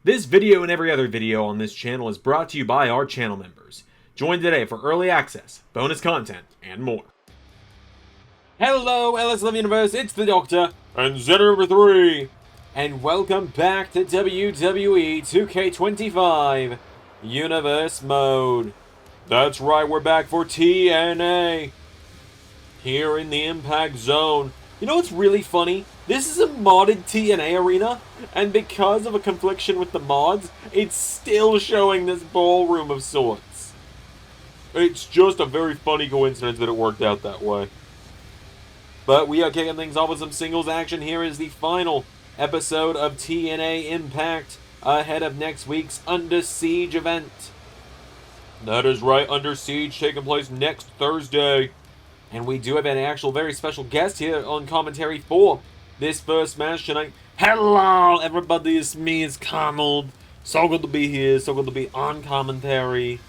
This video and every other video on this channel is brought to you by our channel members. Join today for early access, bonus content, and more. Hello, LS11 Universe, it's the Doctor, and Zander number 3, and welcome back to WWE 2K25 Universe Mode. That's right, we're back for TNA, here in the Impact Zone. You know what's really funny? This is a modded TNA arena, and because of a confliction with the mods, it's still showing this ballroom of sorts. It's just a very funny coincidence that it worked out that way. But we are kicking things off with some singles action. Here is the final episode of TNA Impact ahead of next week's Under Siege event. That is right, Under Siege taking place next Thursday. And we do have an actual very special guest here on commentary for this first match tonight. Hello, everybody. It's me, it's Arnold. So good to be here. So good to be on commentary.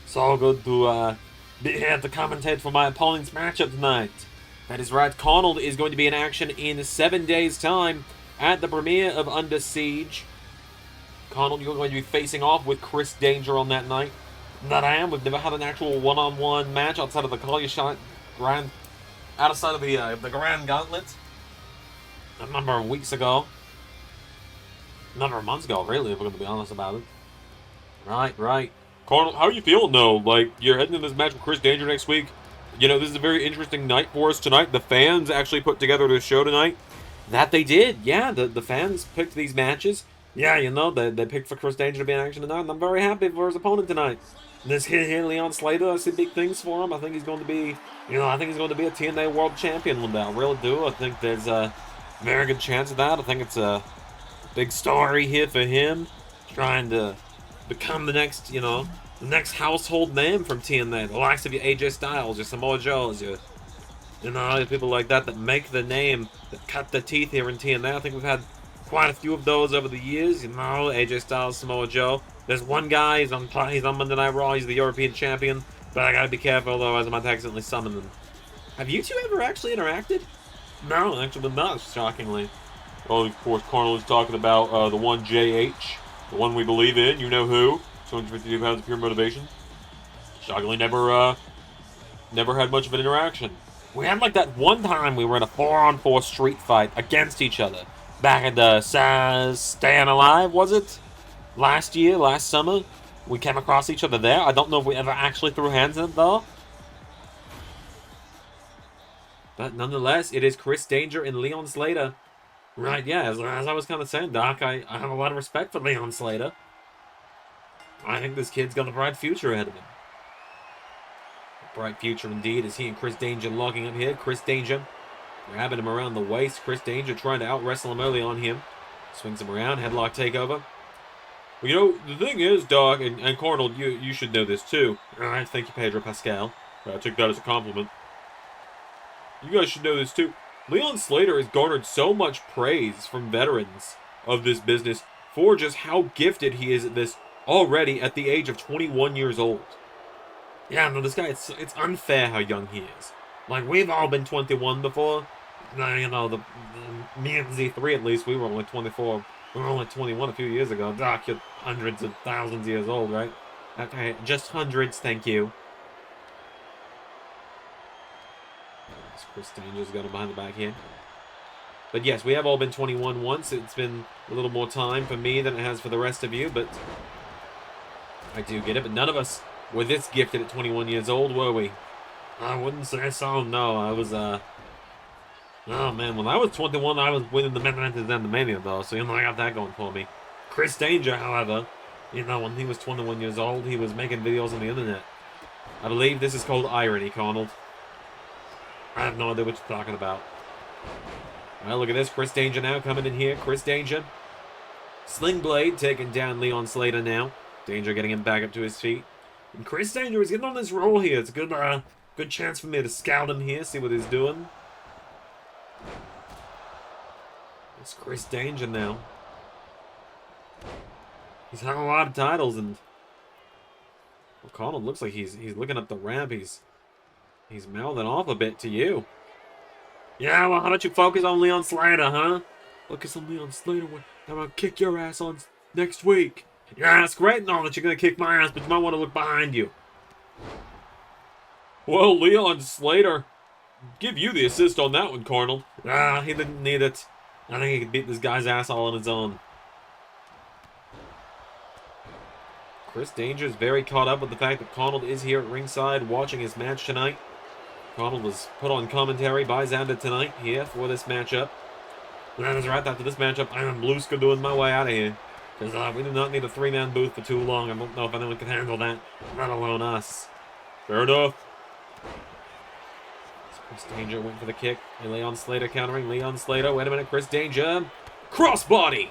So good to be here to commentate for my opponent's matchup tonight. That is right. Arnold is going to be in action in 7 days' time at the premiere of Under Siege. Arnold, you're going to be facing off with Chris Danger on that night. That I am. We've never had an actual one-on-one match outside of the Call Your Shot outside of the Grand Gauntlet a number of weeks ago. A number of months ago, really, if we're going to be honest about it. Right. Carnal, how are you feeling, though? Like, you're heading into this match with Chris Danger next week. You know, this is a very interesting night for us tonight. The fans actually put together this show tonight. That they did, yeah. The fans picked these matches. Yeah, you know, they picked for Chris Danger to be in action tonight, and I'm very happy for his opponent tonight. This kid here, Leon Slater, I see big things for him. I think he's going to be, a TNA World Champion one day. I really do. I think there's a very good chance of that. I think it's a big story here for him, trying to become the next, the next household name from TNA. The likes of your AJ Styles, your Samoa Joes, your people like that make the name, that cut the teeth here in TNA. I think we've had quite a few of those over the years. AJ Styles, Samoa Joe. There's one guy, he's on Monday Night Raw, he's the European champion, but I gotta be careful, otherwise I might accidentally summon them. Have you two ever actually interacted? No, actually not, shockingly. Well, of course, Carnal is talking about the one JH, the one we believe in, you know who, 252 pounds of pure motivation. Shockingly never had much of an interaction. We had like that one time we were in a 4-on-4 street fight against each other. Back at the Staying Alive, was it? Last summer, we came across each other there. I don't know if we ever actually threw hands in it, though. But nonetheless, it is Chris Danger and Leon Slater. Right, yeah, as I was kind of saying, Doc, I have a lot of respect for Leon Slater. I think this kid's got a bright future ahead of him. A bright future indeed, as he and Chris Danger locking up here. Chris Danger grabbing him around the waist. Chris Danger trying to out-wrestle him early on him. Swings him around, headlock takeover. Well, the thing is, Doc, and Carnal, you should know this too. Alright, thank you, Pedro Pascal. I took that as a compliment. You guys should know this too. Leon Slater has garnered so much praise from veterans of this business for just how gifted he is at this already at the age of 21 years old. Yeah, no, this guy, it's unfair how young he is. Like, we've all been 21 before. Me and Z3 at least, we were only 24. We were only 21 a few years ago. Doc, you're hundreds of thousands of years old, right? Okay, just hundreds, thank you. Chris Danger's got him behind the back here. But yes, we have all been 21 once. It's been a little more time for me than it has for the rest of you, but I do get it. But none of us were this gifted at 21 years old, were we? I wouldn't say so, no. I was, oh man, when I was 21, I was winning the Mid-90s and the Mania, though, so I got that going for me. Chris Danger, however, when he was 21 years old, he was making videos on the internet. I believe this is called irony, Arnold. I have no idea what you're talking about. Well, look at this. Chris Danger now coming in here. Chris Danger. Sling Blade taking down Leon Slater now. Danger getting him back up to his feet. And Chris Danger is getting on this roll here. It's a good chance for me to scout him here, see what he's doing. It's Chris Danger now. He's had a lot of titles, and O'Connell looks like he's looking up the ramp. He's mouthing off a bit to you. Yeah, well, how about you focus on Leon Slater, huh? Focus on Leon Slater. I'm gonna kick your ass on next week. Yeah, it's great and all that you're going to kick my ass, but you might want to look behind you. Well, Leon Slater, give you the assist on that one, Cornel. Ah, he didn't need it. I think he could beat this guy's ass all on his own. Chris Danger is very caught up with the fact that Connell is here at ringside watching his match tonight. Connell was put on commentary by Zander tonight here for this matchup. And that is right, after this matchup, I am Blueska doing my way out of here. Because we do not need a three-man booth for too long. I don't know if anyone can handle that, let alone us. Fair enough. So Chris Danger went for the kick. And Leon Slater countering. Leon Slater, wait a minute, Chris Danger. Crossbody!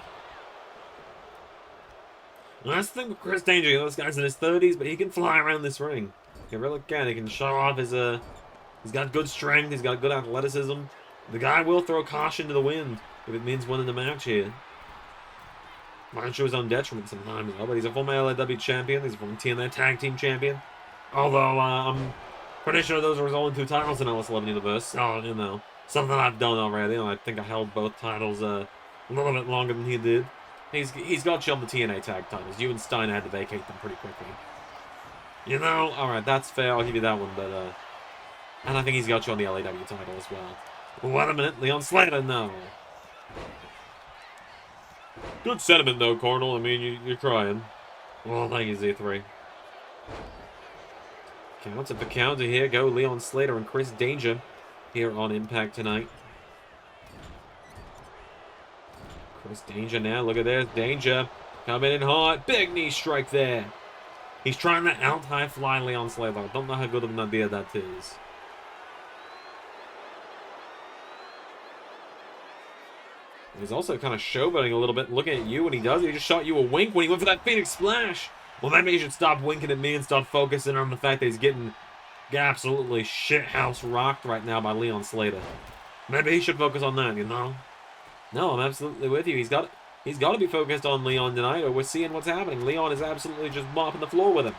And that's the thing with Chris Danger. This guy's in his 30s, but he can fly around this ring. He really can. He can show off his, he's got good strength. He's got good athleticism. The guy will throw caution to the wind if it means winning the match here. Might show his own detriment sometimes, but he's a former LAW champion. He's a former TNA Tag Team champion. Although, I'm pretty sure those were his only 2 titles in LS11 Universe. So, you know, something I've done already. I think I held both titles a little bit longer than he did. He's got you on the TNA tag titles. You and Steiner had to vacate them pretty quickly. You know, alright, that's fair. I'll give you that one, but, and I think he's got you on the LAW title as well. Well, wait a minute. Leon Slater, no. Good sentiment, though, Cornel. I mean, you're crying. Well, thank you, Z3. Counter for counter here. Go Leon Slater and Chris Danger here on Impact tonight. Chris Danger now. Look at this. Danger coming in hard. Big knee strike there. He's trying to out-high fly Leon Slater. I don't know how good of an idea that is. He's also kind of showboating a little bit, looking at you when he does it. He just shot you a wink when he went for that Phoenix Splash. Well, maybe he should stop winking at me and start focusing on the fact that he's getting absolutely shithouse rocked right now by Leon Slater. Maybe he should focus on that, you know? No, I'm absolutely with you. He's got to be focused on Leon tonight, or we're seeing what's happening. Leon is absolutely just mopping the floor with him.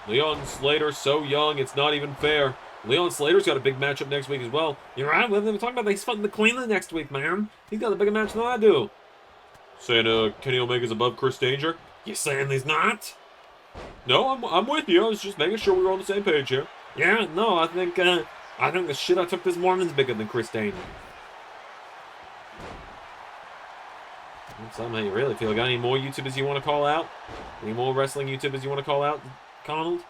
Leon Slater, so young, it's not even fair. Leon Slater's got a big matchup next week as well. You're right, we're talking about he's fighting the Queenly next week, man. He's got a bigger match than I do. Saying Kenny Omega's above Chris Danger? You saying he's not? No, I'm with you. I was just making sure we were on the same page here. Yeah, no, I think the shit I took this morning's bigger than Chris Danger. Somehow you really feel. Got any more YouTubers you want to call out? Any more wrestling YouTubers you want to call out, Donald?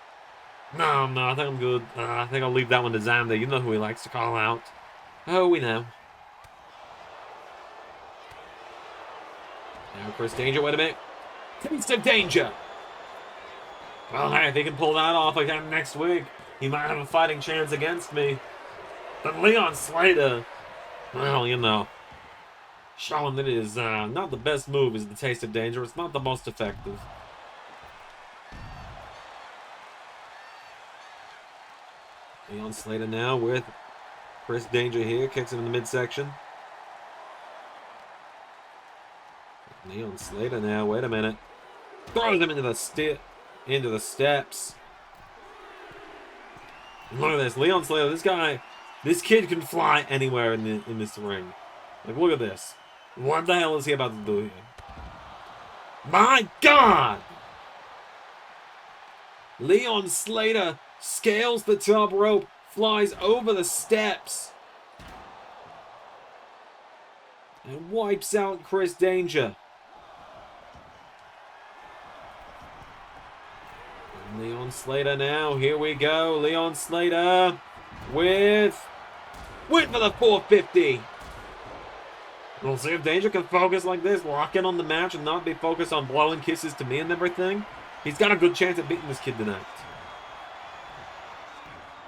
No, I think I'm good. I think I'll leave that one to Zander. You know who he likes to call out. Oh, we know. Now Chris Danger, wait a minute. Taste of Danger. Well, hey, if he can pull that off again next week, he might have a fighting chance against me. But Leon Slater, well, you know, showing that it is not the best move is the Taste of Danger. It's not the most effective. Leon Slater now with Chris Danger here. Kicks him in the midsection. Leon Slater now. Wait a minute. Throws him into the steps. And look at this. Leon Slater. This kid can fly anywhere in this ring. Like, look at this. What the hell is he about to do here? My God! Leon Slater scales the top rope, flies over the steps, and wipes out Chris Danger. And Leon Slater now, here we go. Leon Slater went for the 450. We'll see if Danger can focus like this, lock in on the match, and not be focused on blowing kisses to me and everything. He's got a good chance at beating this kid tonight.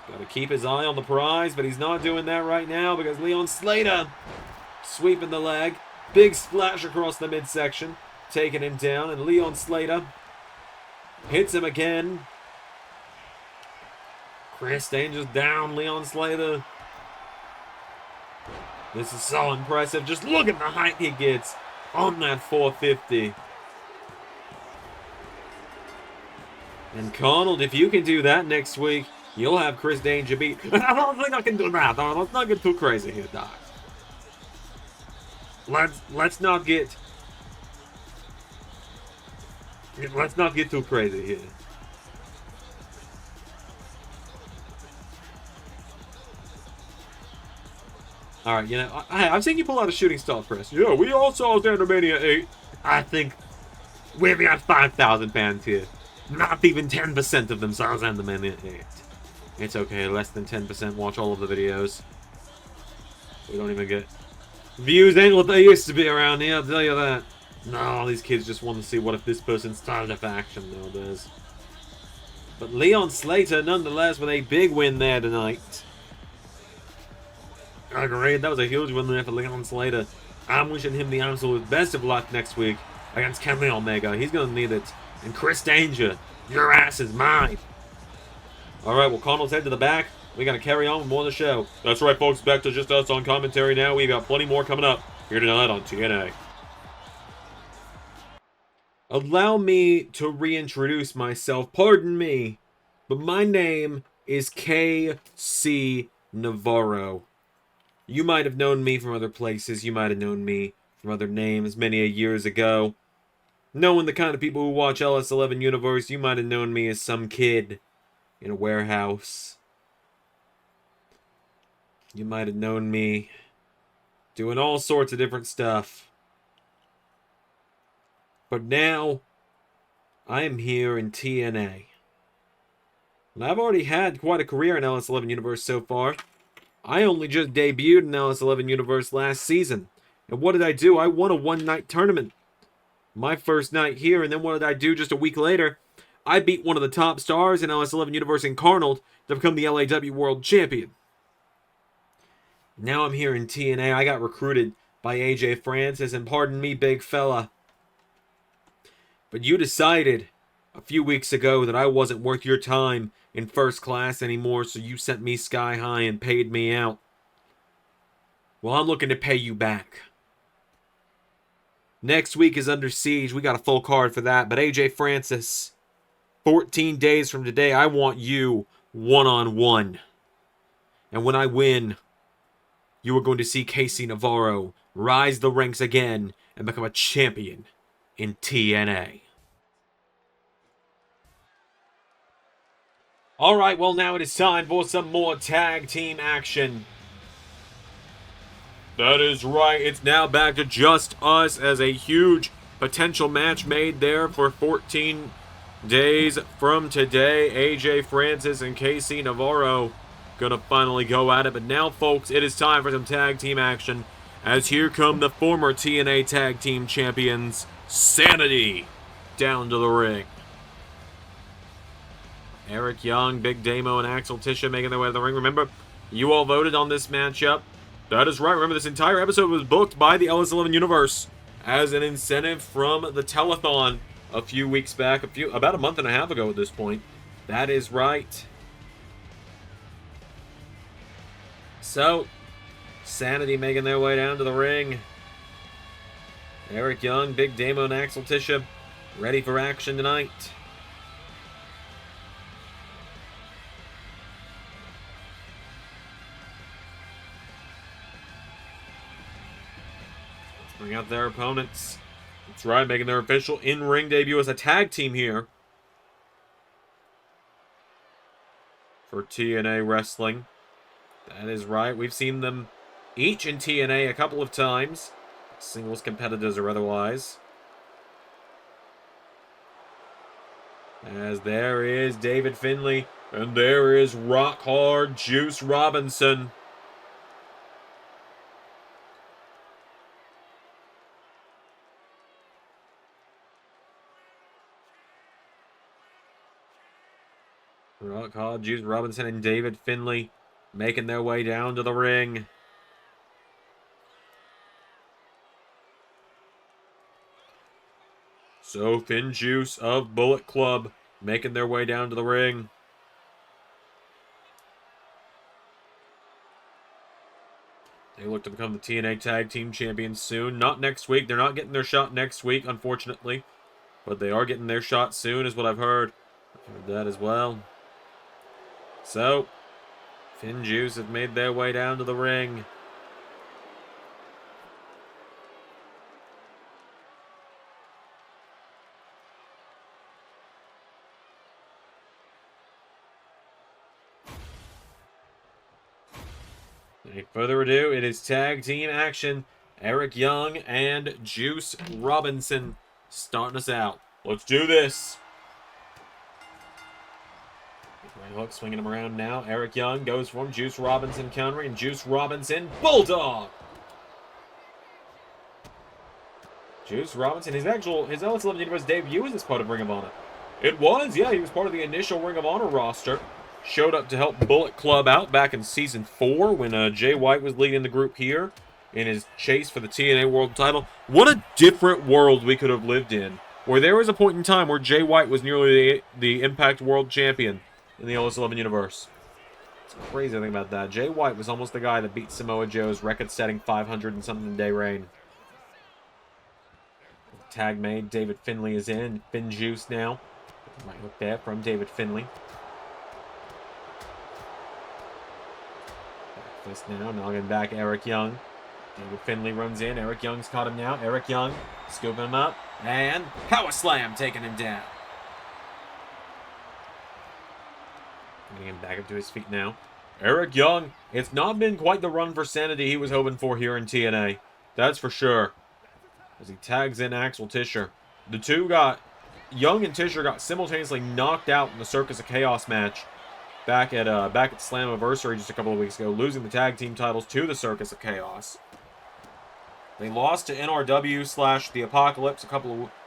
Got to keep his eye on the prize, but he's not doing that right now because Leon Slater sweeping the leg. Big splash across the midsection, taking him down, and Leon Slater hits him again. Chris Danger's down, Leon Slater. This is so impressive. Just look at the height he gets on that 450. And Conald, if you can do that next week, you'll have Chris Danger beat. I don't think I can do that, though. Let's not get too crazy here, Doc. let's not get too crazy here. All right, you know, I've seen you pull out a shooting star, Chris. Yeah, we all saw Zander Mania 8. I think we've got 5,000 fans here. Not even 10% of them saw Zander Mania 8. It's okay, less than 10% watch all of the videos. We don't even get... Views ain't what they used to be around here, I'll tell you that. No, these kids just want to see what if this person started a faction nowadays. But Leon Slater, nonetheless, with a big win there tonight. Agreed, that was a huge win there for Leon Slater. I'm wishing him the absolute best of luck next week against Kenny Omega. He's going to need it. And Chris Danger, your ass is mine. Alright, well, Connell's head to the back. We got to carry on with more of the show. That's right, folks. Back to just us on commentary now. We've got plenty more coming up here tonight on TNA. Allow me to reintroduce myself. Pardon me, but my name is KC Navarro. You might have known me from other places. You might have known me from other names many a years ago. Knowing the kind of people who watch LS11 Universe, you might have known me as some kid in a warehouse. You might have known me doing all sorts of different stuff. But now, I am here in TNA. And I've already had quite a career in LS11 Universe so far. I only just debuted in LS11 Universe last season. And what did I do? I won a one-night tournament. My first night here, and then what did I do just a week later? I beat one of the top stars in LS11 Universe Incarnate to become the LAW World Champion. Now I'm here in TNA. I got recruited by AJ Francis, and pardon me, big fella, but you decided a few weeks ago that I wasn't worth your time in first class anymore, so you sent me sky high and paid me out. Well, I'm looking to pay you back. Next week is Under Siege. We got a full card for that. But AJ Francis, 14 days from today, I want you one-on-one. And when I win, you are going to see KC Navarro rise the ranks again and become a champion in TNA. Alright, well now it is time for some more tag team action. That is right, it's now back to just us as a huge potential match made there for 14 days from today. AJ Francis and KC Navarro gonna finally go at it. But now, folks, it is time for some tag team action, as here come the former TNA Tag Team Champions, Sanity, down to the ring. Eric Young, Big Damo, and Axel Tisha making their way to the ring. Remember, you all voted on this matchup. That is right. Remember, this entire episode was booked by the LS11 Universe as an incentive from the telethon a few weeks back, about a month and a half ago at this point. That is right. So, Sanity making their way down to the ring. Eric Young, Big Damo, and Axel Tisha ready for action tonight. Bring out their opponents. That's right, making their official in-ring debut as a tag team here for TNA Wrestling. That is right, we've seen them each in TNA a couple of times, singles competitors or otherwise. As there is David Finlay, and there is Rock Hard Juice Robinson. Rock Hard Juice Robinson and David Finlay making their way down to the ring. So FinJuice of Bullet Club making their way down to the ring. They look to become the TNA Tag Team Champions soon. Not next week. They're not getting their shot next week, unfortunately. But they are getting their shot soon, is what I've heard. I've heard that as well. So, FinJuice have made their way down to the ring. Any further ado, it is tag team action. Eric Young and Juice Robinson starting us out. Let's do this. Right hook, swinging him around now. Eric Young goes for him. Juice Robinson countering. Juice Robinson, Bulldog. Juice Robinson, his LS11 Universe debut was as part of Ring of Honor. It was, yeah, he was part of the initial Ring of Honor roster. Showed up to help Bullet Club out back in Season 4 when Jay White was leading the group here in his chase for the TNA World title. What a different world we could have lived in, where there was a point in time where Jay White was nearly the Impact World Champion in the LS11 Universe. It's crazy to think about that. Jay White was almost the guy that beat Samoa Joe's record-setting 500 and something day reign. Tag made. David Finlay is in. FinJuice now. Right hook there from David Finlay. This now, noggin back Eric Young. David Finlay runs in. Eric Young's caught him now. Eric Young scooping him up. And power slam taking him down. Getting him back up to his feet now. Eric Young, it's not been quite the run for sanity he was hoping for here in TNA. That's for sure. As he tags in Axel Tischer. The two Young and Tischer got simultaneously knocked out in the Circus of Chaos match back at Slammiversary just a couple of weeks ago, losing the tag team titles to the Circus of Chaos. They lost to NRW / The Apocalypse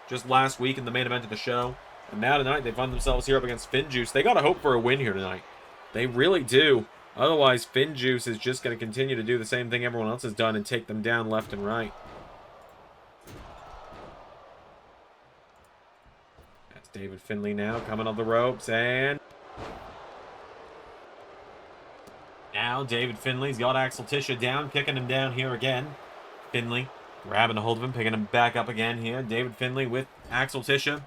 just last week in the main event of the show. And now tonight they find themselves here up against FinJuice. They gotta hope for a win here tonight. They really do. Otherwise, FinJuice is just gonna continue to do the same thing everyone else has done and take them down left and right. That's David Finlay now coming on the ropes, and now David Finlay's got Axel Tischer down, kicking him down here again. Finlay grabbing a hold of him, picking him back up again here. David Finlay with Axel Tischer.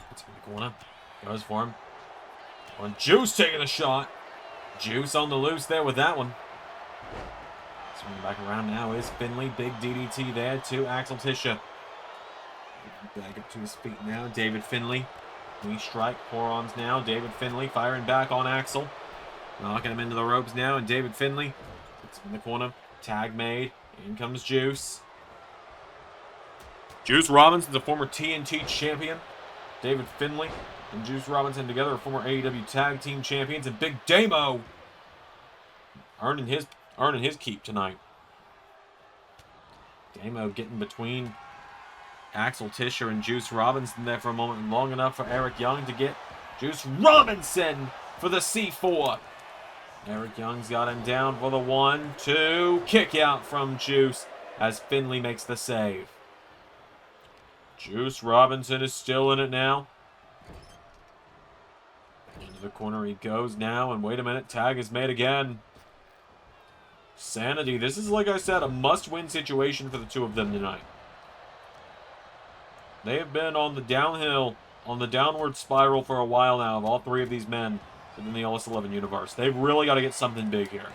Puts him in the corner. Goes for him. On Juice taking a shot. Juice on the loose there with that one. Swinging back around now is Finlay. Big DDT there to Axel Tischer. Back up to his feet now. David Finlay. Knee strike. Forearms now. David Finlay firing back on Axel. Knocking him into the ropes now. And David Finlay puts him in the corner. Tag made. In comes Juice. Juice Robinson's a former TNT champion. David Finlay and Juice Robinson together are former AEW Tag Team Champions. And Big Damo earning his keep tonight. Damo getting between Axel Tischer and Juice Robinson there for a moment, long enough for Eric Young to get Juice Robinson for the C4. Eric Young's got him down for the 1-2 kick out from Juice as Finlay makes the save. Juice Robinson is still in it now. Into the corner he goes now, and wait a minute, tag is made again. Sanity. This is, like I said, a must-win situation for the two of them tonight. They have been on the downward spiral for a while now, of all three of these men within the LS11 Universe. They've really got to get something big here.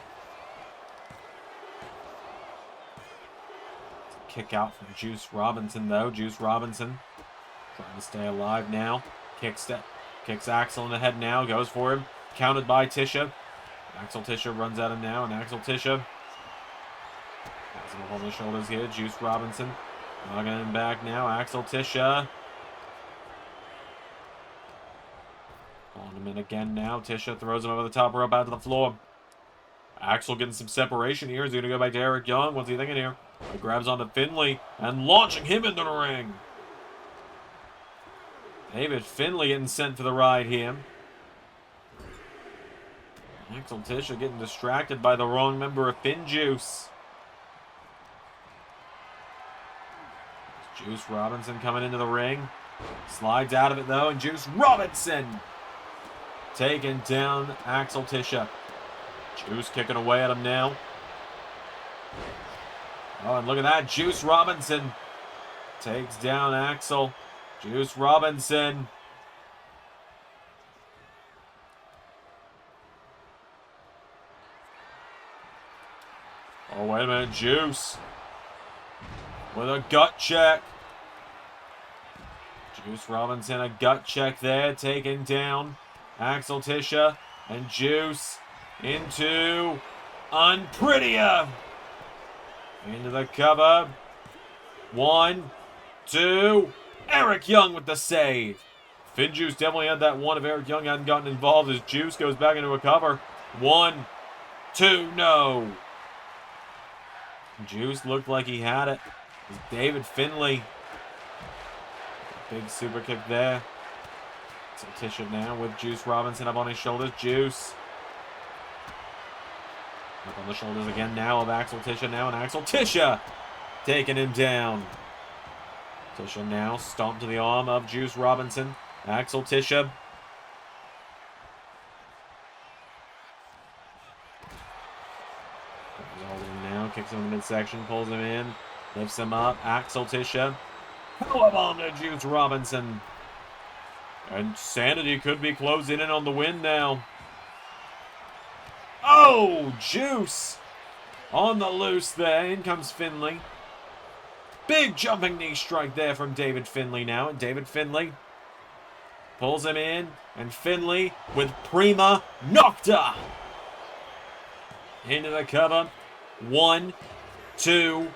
Kick out from Juice Robinson, though. Juice Robinson trying to stay alive now. Kicks Axel in the head now. Goes for him. Counted by Tischer. Axel Tischer runs at him now, and Axel Tischer has him on the shoulders here. Juice Robinson knocking him back now. Axel Tischer on him in again now. Tischer throws him over the top rope out to the floor. Axel getting some separation here. He's going to go back to Eric Young. What's he thinking here? He grabs onto Finlay and launching him into the ring. David Finlay getting sent for the ride here. Axel Tischer getting distracted by the wrong member of FinJuice. Juice Robinson coming into the ring. Slides out of it though, and Juice Robinson taking down Axel Tischer. Juice kicking away at him now. Oh, and look at that. Juice Robinson takes down Axel. Juice Robinson. Oh, wait a minute. Juice with a gut check. Juice Robinson, a gut check there, taking down Axel Tischer. And Juice into Unprettier. Into the cover. 1, 2. Eric Young with the save. FinJuice definitely had that one if Eric Young hadn't gotten involved as Juice goes back into a cover. 1, 2, no. Juice looked like he had it. It was David Finlay. Big super kick there. So Tisha now with Juice Robinson up on his shoulders. Juice. Up on the shoulders again now of Axel Tisha now. And Axel Tisha taking him down. Tisha now stomped to the arm of Juice Robinson. Axel Tisha. Now kicks him in the midsection, pulls him in, lifts him up. Axel Tisha. Powerbomb to Juice Robinson. And Sanity could be closing in on the win now. Oh, Juice on the loose there. In comes Finlay. Big jumping knee strike there from David Finlay now. And David Finlay pulls him in. And Finlay with Prima Nocta. Into the cover. 1, 2.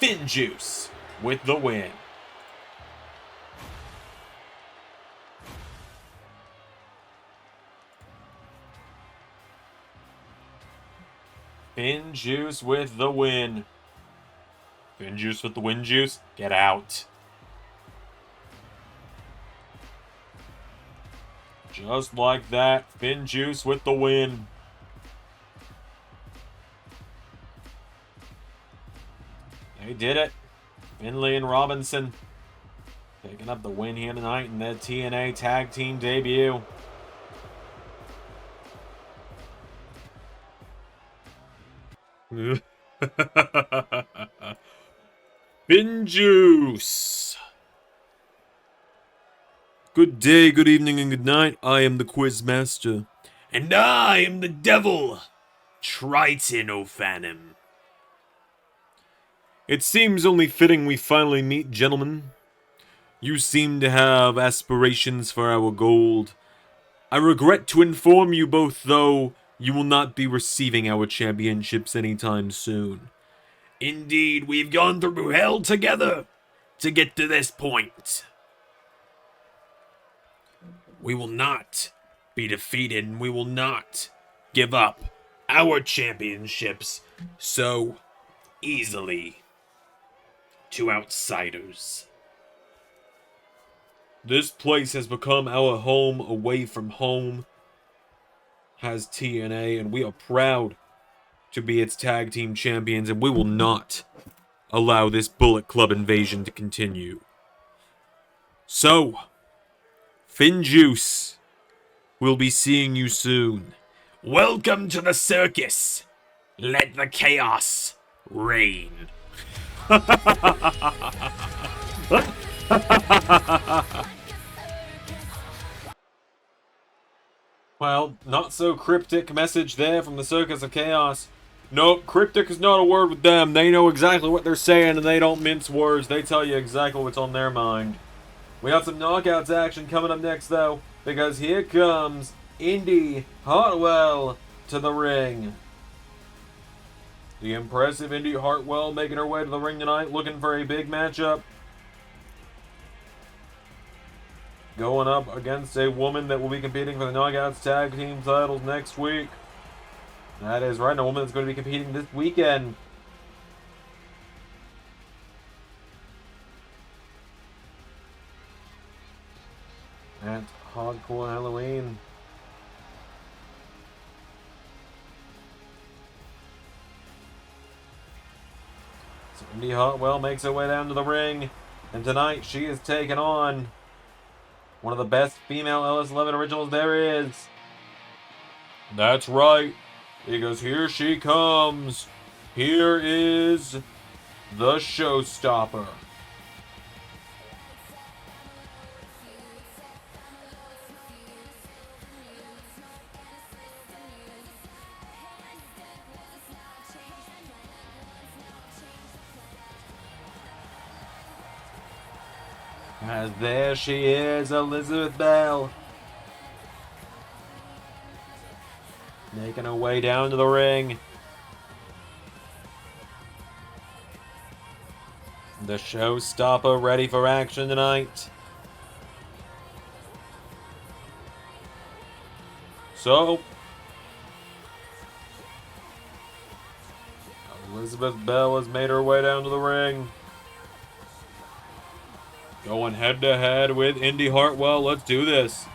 FinJuice with the win. FinJuice with the win. FinJuice with the win, Juice. Get out. Just like that, FinJuice with the win. They did it. Finlay and Robinson picking up the win here tonight in their TNA Tag Team debut. FinJuice. Good day, good evening, and good night. I am the Quizmaster. And I am the Devil, Triton O'Phanom. It seems only fitting we finally meet, gentlemen. You seem to have aspirations for our gold. I regret to inform you both, though, you will not be receiving our championships anytime soon. Indeed, we've gone through hell together to get to this point. We will not be defeated, and we will not give up our championships so easily to outsiders. This place has become our home away from home, has TNA, and we are proud to be its tag team champions, and we will not allow this Bullet Club invasion to continue. So, FinJuice, we'll be seeing you soon. Welcome to the circus. Let the chaos reign. Well, not so cryptic message there from the Circus of Chaos. Nope, cryptic is not a word with them. They know exactly what they're saying and they don't mince words. They tell you exactly what's on their mind. We got some knockouts action coming up next, though, because here comes Indi Hartwell to the ring. The impressive Indi Hartwell making her way to the ring tonight, looking for a big matchup. Going up against a woman that will be competing for the Knockouts Tag Team titles next week. That is right, a woman that's going to be competing this weekend. At Hardcore Halloween. So Indi Hartwell makes her way down to the ring. And tonight she is taking on one of the best female LS11 originals there is. That's right. He goes, here she comes. Here is the showstopper. As there she is, Elizabeth Belle. Making her way down to the ring. The showstopper ready for action tonight. So, Elizabeth Belle has made her way down to the ring. Going head to head with Indi Hartwell. Let's do this.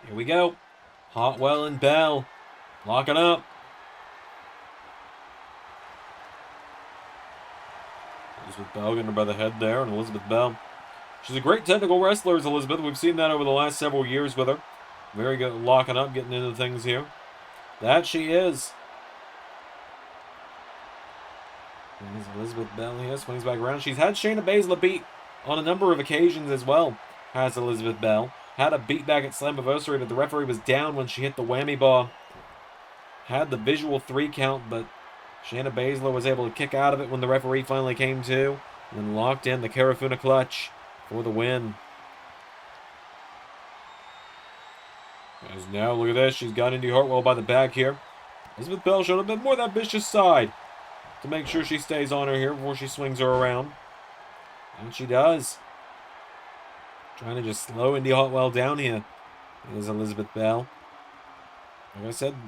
Here we go. Hartwell and Belle locking up. Elizabeth Belle getting her by the head there, and Elizabeth Belle. She's a great technical wrestler, is Elizabeth. We've seen that over the last several years with her. Very good locking up, getting into things here. That she is. There's Elizabeth Belle here, swings back around. She's had Shayna Baszler beat on a number of occasions as well, has Elizabeth Belle. Had a beat back at Slammiversary, but the referee was down when she hit the whammy bar. Had the visual 3 count, but Shayna Baszler was able to kick out of it when the referee finally came to, and then locked in the Karafuna clutch for the win. As now, look at this. She's got Indi Hartwell by the back here. Elizabeth Belle showed a bit more of that vicious side to make sure she stays on her here before she swings her around. And she does. Trying to just slow Indi Hartwell down here. There's Elizabeth Belle.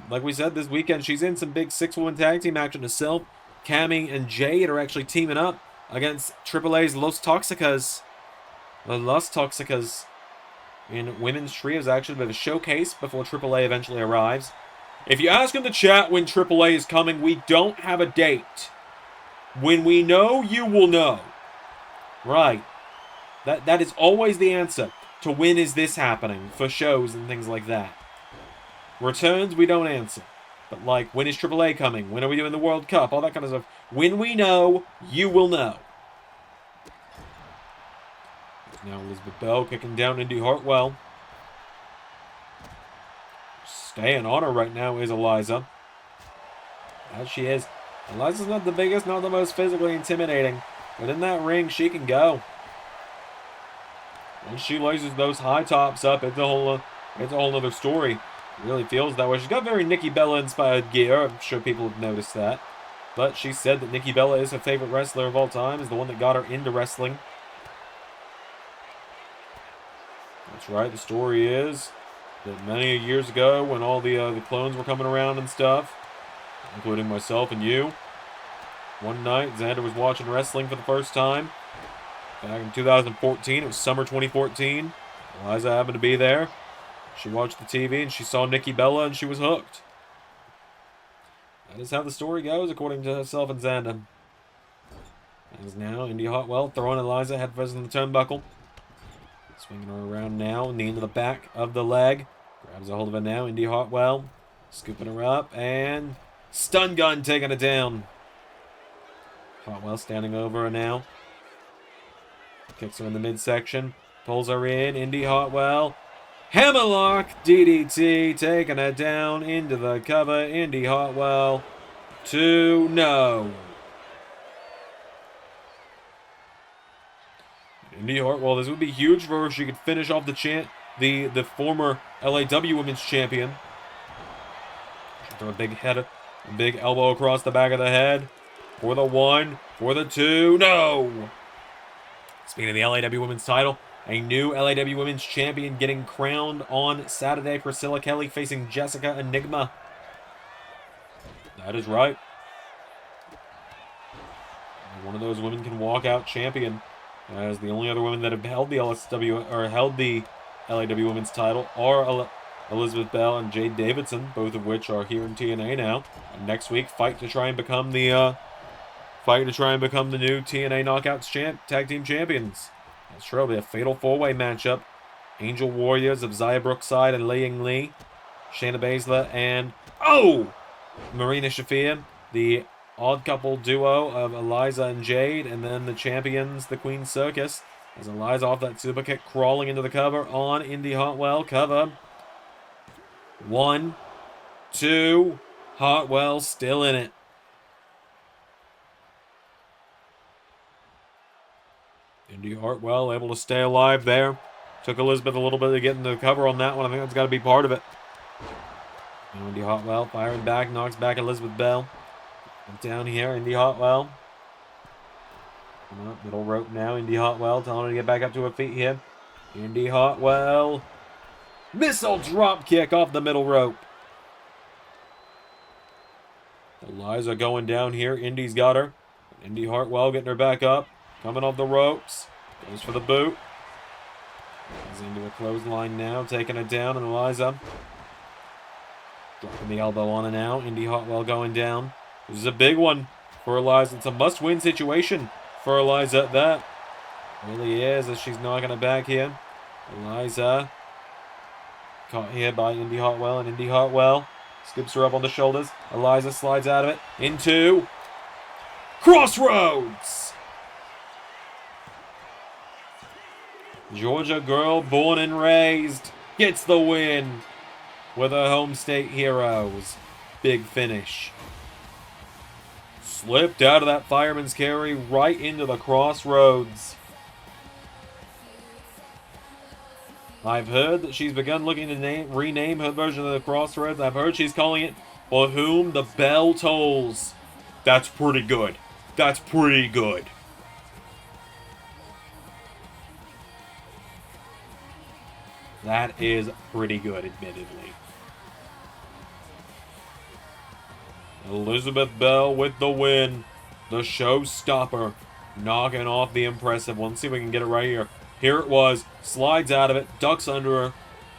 Like we said, this weekend she's in some big 6-woman tag team action herself. Cammy and Jade are actually teaming up against AAA's Los Toxicas. The Los Toxicas in women's trios, actually a bit of a showcase before AAA eventually arrives. If you ask in the chat when AAA is coming, we don't have a date. When we know, you will know. Right. That is always the answer to when is this happening for shows and things like that. Returns, we don't answer. But like, when is AAA coming? When are we doing the World Cup? All that kind of stuff. When we know, you will know. Now Elizabeth Belle kicking down Indi Hartwell. Staying on her right now is Eliza. As she is. Eliza's not the biggest, not the most physically intimidating. But in that ring, she can go. Once she laces those high tops up, it's a whole other story. It really feels that way. She's got very Nikki Bella-inspired gear. I'm sure people have noticed that. But she said that Nikki Bella is her favorite wrestler of all time, is the one that got her into wrestling. That's right, the story is that many years ago, when all the clones were coming around and stuff, including myself and you, one night Zander was watching wrestling for the first time. Back in 2014, it was summer 2014. Eliza happened to be there. She watched the TV and she saw Nikki Bella and she was hooked. That is how the story goes, according to herself and Zander. As now, Indi Hartwell throwing Eliza headfirst in the turnbuckle. Swinging her around now, knee into the back of the leg. Grabs a hold of her now, Indi Hartwell. Scooping her up, and stun gun taking her down. Hartwell standing over her now. Kicks her in the midsection. Pulls her in, Indi Hartwell. Hammerlock DDT taking her down into the cover. Indi Hartwell 2-0. Indi Hartwell, this would be huge for her if she could finish off the former LAW Women's Champion. She'll throw a big elbow across the back of the head. For the 1, for the 2, no! Speaking of the LAW Women's title, a new LAW Women's Champion getting crowned on Saturday. Priscilla Kelly facing Jessica Enigma. That is right. And one of those women can walk out champion. As the only other women that have held the held the LAW Women's title are Elizabeth Belle and Jade Davidson, both of which are here in TNA now. And next week, fight to try and become the new TNA Knockouts Tag Team Champions. That's true. It'll be a fatal 4-way matchup. Angel Warriors of Xia Brookside and Lei Ying Lee, Shayna Baszler and Marina Shafir, the odd couple duo of Eliza and Jade, and then the champions, the Queen Circus, as Eliza off that super kick, crawling into the cover on Indi Hartwell. Cover. 1, 2, Hartwell still in it. Indi Hartwell able to stay alive there. Took Elizabeth a little bit to get in the cover on that one. I think that's got to be part of it. Indi Hartwell firing back, knocks back Elizabeth Belle. Down here, Indi Hartwell. Middle rope now, Indi Hartwell telling her to get back up to her feet here. Indi Hartwell. Missile drop kick off the middle rope. Eliza going down here. Indi's got her. Indi Hartwell getting her back up. Coming off the ropes. Goes for the boot. Goes into a clothesline now. Taking it down. And Eliza dropping the elbow on it now. Indi Hartwell going down. This is a big one for Eliza. It's a must-win situation for Eliza at that. It really is, as she's knocking it back here. Eliza caught here by Indi Hartwell. And Indi Hartwell skips her up on the shoulders. Eliza slides out of it into Crossroads. Georgia girl born and raised gets the win with her home state heroes. Big finish. Slipped out of that fireman's carry right into the Crossroads. I've heard that she's begun looking to rename her version of the Crossroads. I've heard she's calling it For Whom the Bell Tolls. That's pretty good. That's pretty good. That is pretty good, admittedly. Elizabeth Belle with the win. The showstopper. Knocking off the impressive one. Let's see if we can get it right here. Here it was. Slides out of it. Ducks under her.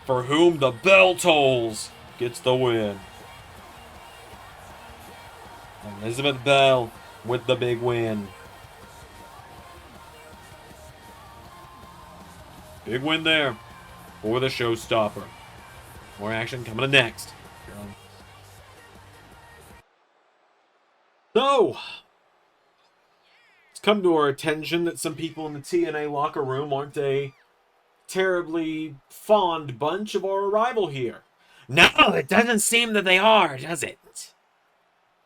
For Whom the Bell Tolls gets the win. Elizabeth Belle with the big win. Big win there for the showstopper. More action coming up next. So, it's come to our attention that some people in the TNA locker room aren't a terribly fond bunch of our arrival here. No, it doesn't seem that they are, does it?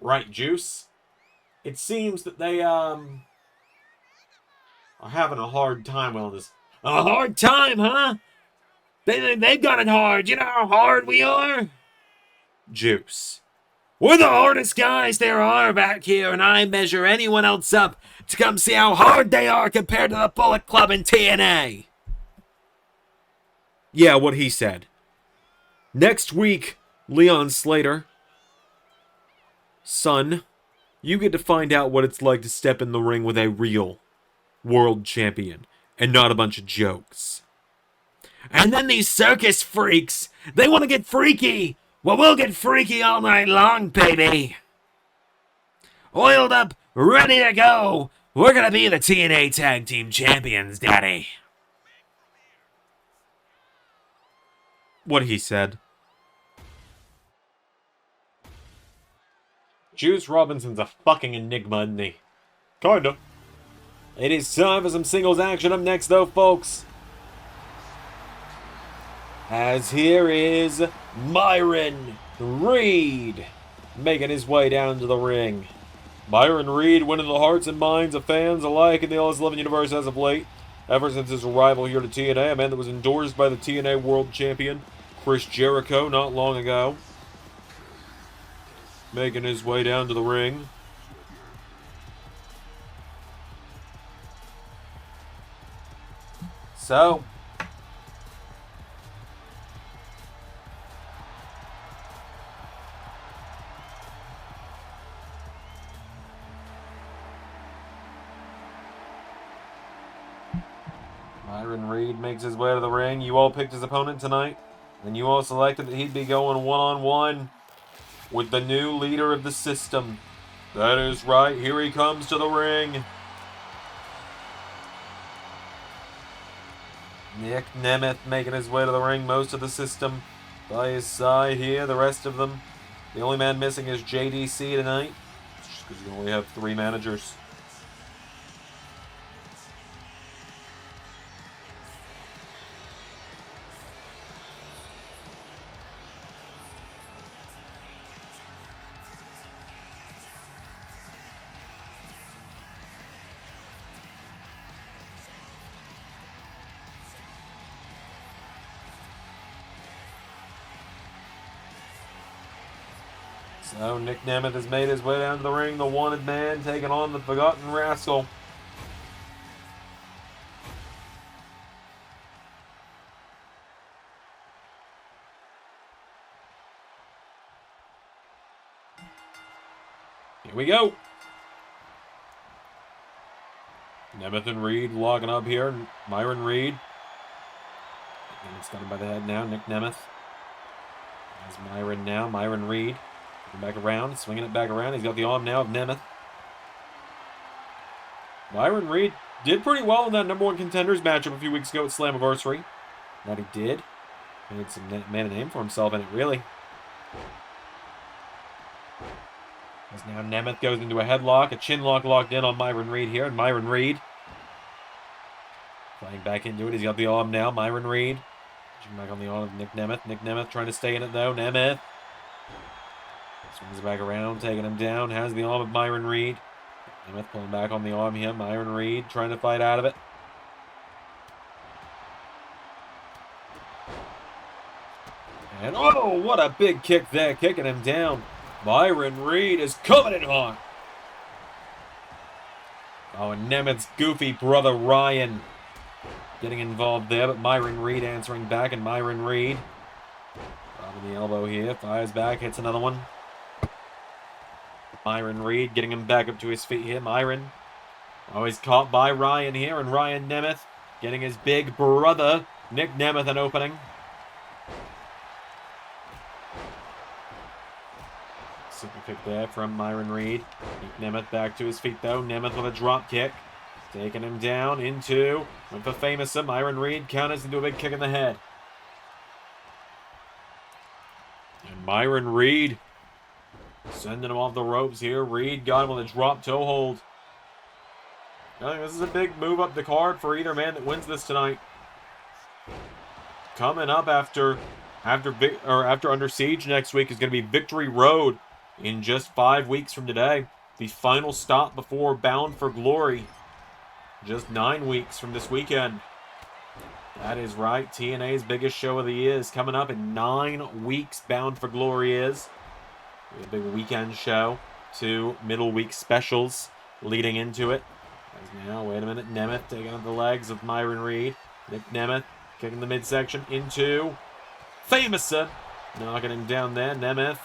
Right, Juice? It seems that they, are having a hard time with this. A hard time, huh? They've got it hard. You know how hard we are? Juice. We're the hardest guys there are back here, and I measure anyone else up to come see how hard they are compared to the Bullet Club and TNA. Yeah, what he said. Next week, Leon Slater. Son, you get to find out what it's like to step in the ring with a real world champion, and not a bunch of jokes. And then these circus freaks, they want to get freaky. Well, we'll get freaky all night long, baby. Oiled up, ready to go. We're gonna be the TNA Tag Team Champions, Daddy. What he said. Juice Robinson's a fucking enigma, isn't he? Kinda. It is time for some singles action up next, though, folks. As here is Myron Reed making his way down to the ring. Myron Reed winning the hearts and minds of fans alike in the LS11 Universe as of late. Ever since his arrival here to TNA, a man that was endorsed by the TNA World Champion, Chris Jericho, not long ago. Making his way down to the ring. So, Myron Reed makes his way to the ring. You all picked his opponent tonight, and you all selected that he'd be going one-on-one with the new leader of the system. That is right. Here he comes to the ring. Nick Nemeth making his way to the ring. Most of the system by his side here. The rest of them. The only man missing is JDC tonight. Just because you only have 3 managers. So Nick Nemeth has made his way down to the ring. The wanted man taking on the forgotten rascal. Here we go. Nemeth and Reed locking up here. Myron Reed. Nemeth's got him by the head now. Nick Nemeth. There's Myron now. Myron Reed. Back around. Swinging it back around. He's got the arm now of Nemeth. Myron Reed did pretty well in that #1 contenders matchup a few weeks ago at Slammiversary. That he did. Made some man a name for himself in it, really. As now Nemeth goes into a headlock, a chin lock locked in on Myron Reed here, and Myron Reed flying back into it. He's got the arm now, Myron Reed. Back on the arm of Nick Nemeth. Nick Nemeth trying to stay in it though. Nemeth swings it back around, taking him down. Has the arm of Myron Reed. Nemeth pulling back on the arm here. Myron Reed trying to fight out of it. And oh, what a big kick there, kicking him down. Myron Reed is coming in hot. Oh, and Nemeth's goofy brother Ryan getting involved there, but Myron Reed answering back, and Myron Reed dropping the elbow here, fires back, hits another one. Myron Reed getting him back up to his feet here. Myron always caught by Ryan here, and Ryan Nemeth getting his big brother Nick Nemeth an opening. Super kick there from Myron Reed. Nick Nemeth back to his feet though. Nemeth with a drop kick. Taking him down into, with the famous Myron Reed counters into a big kick in the head. And Myron Reed sending him off the ropes here. Reed got him with a drop toe hold. I think this is a big move up the card for either man that wins this tonight. Coming up after Under Siege next week is going to be Victory Road in just 5 weeks from today. The final stop before Bound for Glory. Just 9 weeks from this weekend. That is right. TNA's biggest show of the year is coming up in 9 weeks. Bound for Glory is. A big weekend show. 2 middle week specials leading into it. As now, wait a minute. Nemeth taking on the legs of Myron Reed. Nick Nemeth kicking the midsection into Famouson. Knocking him down there. Nemeth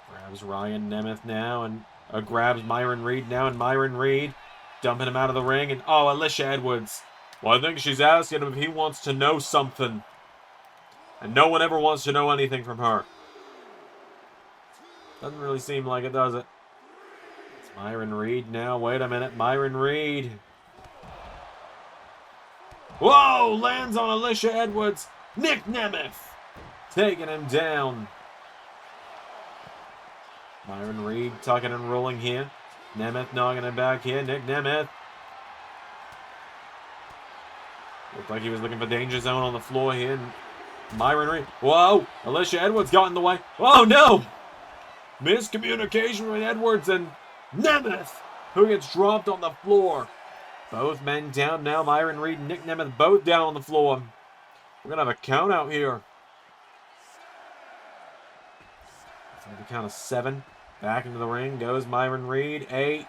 grabs Ryan Nemeth now and grabs Myron Reed now, and Myron Reed dumping him out of the ring. And oh, Alicia Edwards. Well, I think she's asking him if he wants to know something. And no one ever wants to know anything from her. Doesn't really seem like it, does it? It's Myron Reed now. Wait a minute. Myron Reed. Whoa! Lands on Alicia Edwards. Nick Nemeth taking him down. Myron Reed tucking and rolling here. Nemeth knocking him back here. Nick Nemeth. Looked like he was looking for danger zone on the floor here. Myron Reed. Whoa! Alicia Edwards got in the way. Oh no! Miscommunication with Edwards and Nemeth, who gets dropped on the floor. Both men down now. Myron Reed and Nick Nemeth both down on the floor. We're going to have a count out here. So the count of 7. Back into the ring goes Myron Reed. 8.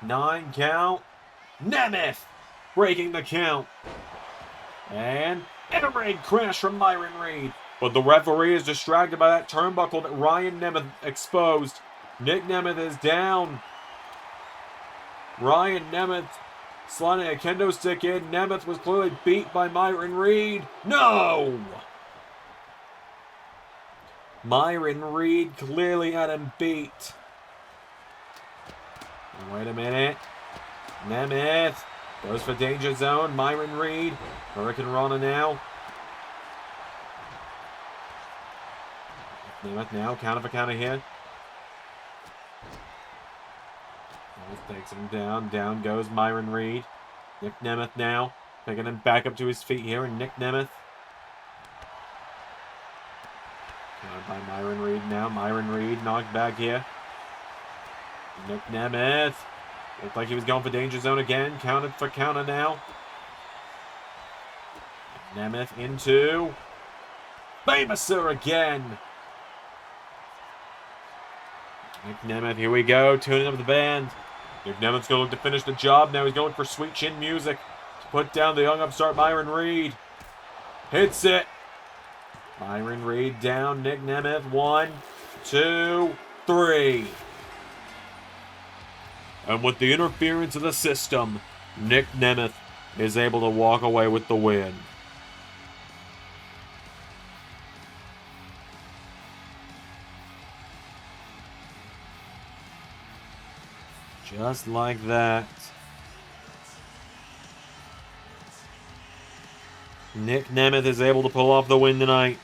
9 count. Nemeth breaking the count. And air raid crash from Myron Reed. But the referee is distracted by that turnbuckle that Ryan Nemeth exposed. Nick Nemeth is down. Ryan Nemeth sliding a kendo stick in. Nemeth was clearly beat by Myron Reed. No! Myron Reed clearly had him beat. Wait a minute. Nemeth goes for danger zone. Myron Reed. Hurricane Rana now. Nemeth now. Counter for counter here. Nemeth takes him down. Down goes Myron Reed. Nick Nemeth now. Picking him back up to his feet here. And Nick Nemeth. Countered by Myron Reed now. Myron Reed knocked back here. Nick Nemeth. Looked like he was going for danger zone again. Counted for counter now. Nemeth into Famouser again. Nick Nemeth, here we go, tuning up the band. Nick Nemeth's going to look to finish the job. Now he's going for sweet chin music to put down the young upstart Myron Reed. Hits it. Myron Reed down. Nick Nemeth. 1, 2, 3. And with the interference of the system, Nick Nemeth is able to walk away with the win. Just like that. Nick Nemeth is able to pull off the win tonight.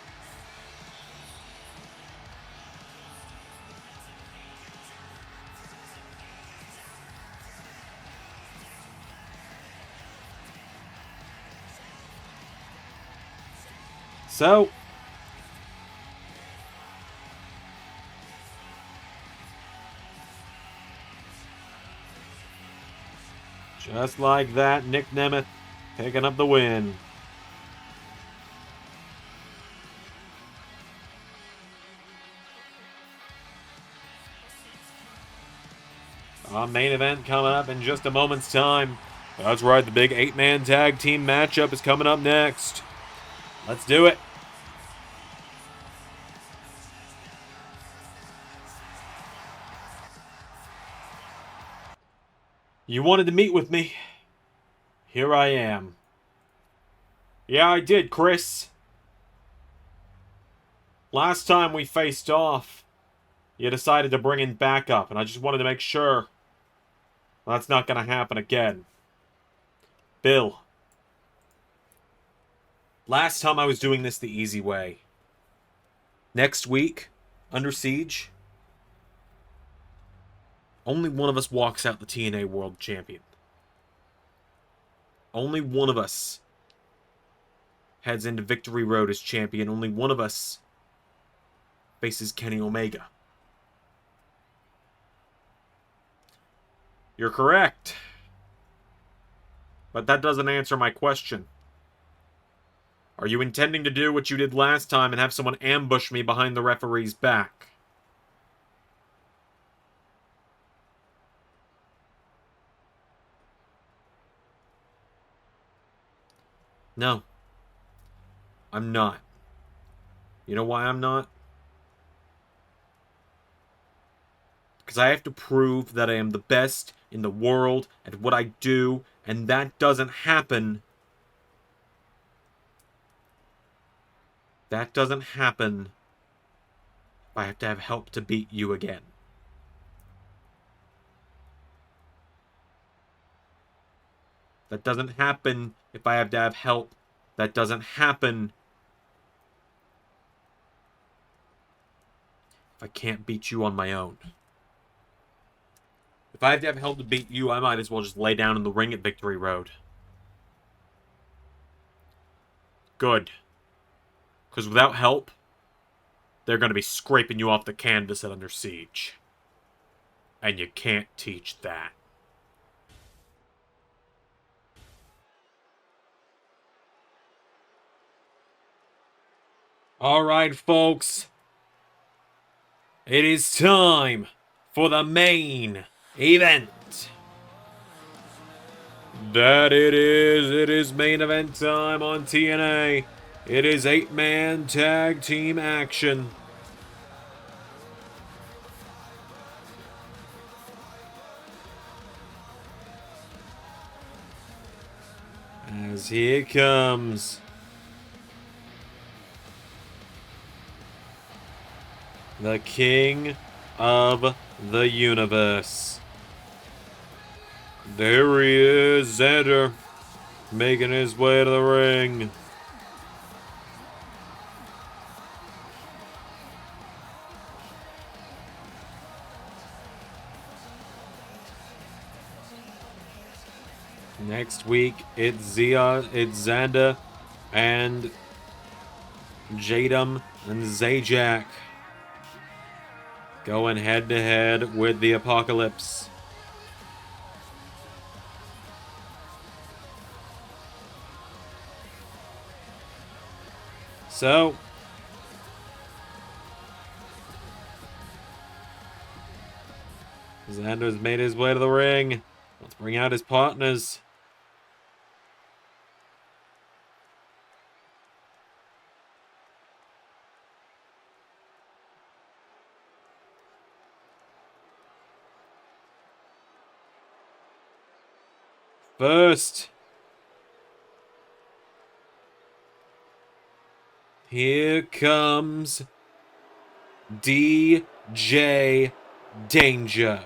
So, just like that, Nick Nemeth picking up the win. Our main event coming up in just a moment's time. That's right, the big 8-man tag team matchup is coming up next. Let's do it. You wanted to meet with me. Here I am. Yeah, I did, Chris. Last time we faced off, you decided to bring in backup, and I just wanted to make sure that's not going to happen again. Bill. Last time I was doing this the easy way. Next week, Under Siege, only one of us walks out the TNA World Champion. Only one of us heads into Victory Road as champion. Only one of us faces Kenny Omega. You're correct. But that doesn't answer my question. Are you intending to do what you did last time and have someone ambush me behind the referee's back? No. I'm not. You know why I'm not? Because I have to prove that I am the best in the world at what I do, and that doesn't happen. That doesn't happen if I have to have help to beat you again. That doesn't happen if I have to have help. That doesn't happen if I can't beat you on my own. If I have to have help to beat you, I might as well just lay down in the ring at Victory Road. Good. Because without help, they're going to be scraping you off the canvas at Under Siege. And you can't teach that. Alright, folks. It is time for the main event. That it is. It is main event time on TNA. It is 8-man tag team action. As here comes the King of the Universe. There he is, Zander, making his way to the ring. Next week, it's Zander and Jadam and Zajac going head-to-head with the Apocalypse. So, Zander's made his way to the ring. Let's bring out his partners. First, here comes DJ Danger.